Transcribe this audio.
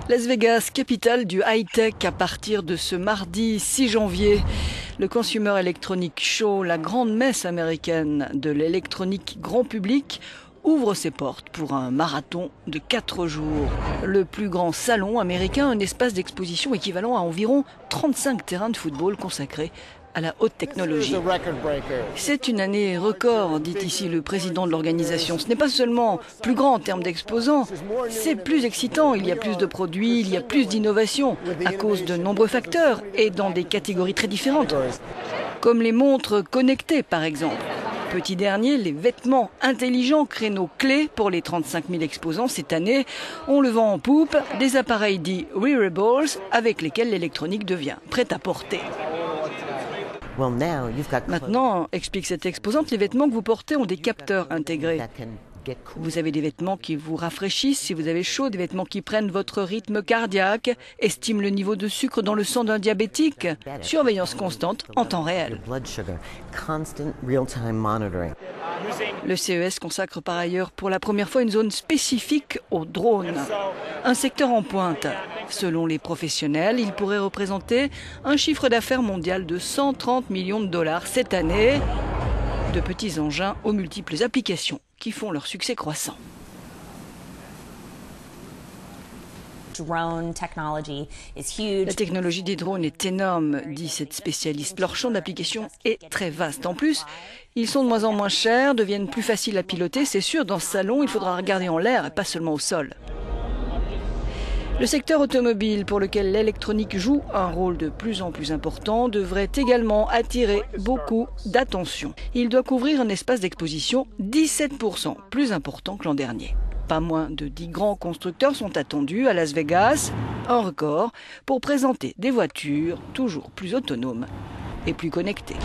Las Vegas, capitale du high-tech à partir de ce mardi 6 janvier. Le Consumer Electronics Show, la grande messe américaine de l'électronique grand public, ouvre ses portes pour un marathon de 4 jours. Le plus grand salon américain, un espace d'exposition équivalent à environ 35 terrains de football consacrés à la haute technologie. C'est une année record, dit ici le président de l'organisation. Ce n'est pas seulement plus grand en termes d'exposants, c'est plus excitant. Il y a plus de produits, il y a plus d'innovation à cause de nombreux facteurs et dans des catégories très différentes, comme les montres connectées par exemple. Petit dernier, les vêtements intelligents, créneaux clés pour les 35 000 exposants cette année. On le vend en poupe, des appareils dits wearables avec lesquels l'électronique devient prête à porter. Maintenant, explique cette exposante, les vêtements que vous portez ont des capteurs intégrés. Vous avez des vêtements qui vous rafraîchissent si vous avez chaud, des vêtements qui prennent votre rythme cardiaque, estiment le niveau de sucre dans le sang d'un diabétique. Surveillance constante en temps réel. Le CES consacre par ailleurs pour la première fois une zone spécifique aux drones. Un secteur en pointe. Selon les professionnels, il pourrait représenter un chiffre d'affaires mondial de 130 millions de dollars cette année. De petits engins aux multiples applications qui font leur succès croissant. La technologie des drones est énorme, dit cette spécialiste. Leur champ d'application est très vaste. En plus, ils sont de moins en moins chers, deviennent plus faciles à piloter. C'est sûr, dans ce salon, il faudra regarder en l'air et pas seulement au sol. Le secteur automobile, pour lequel l'électronique joue un rôle de plus en plus important, devrait également attirer beaucoup d'attention. Il doit couvrir un espace d'exposition 17% plus important que l'an dernier. Pas moins de 10 grands constructeurs sont attendus à Las Vegas, un record, pour présenter des voitures toujours plus autonomes et plus connectées.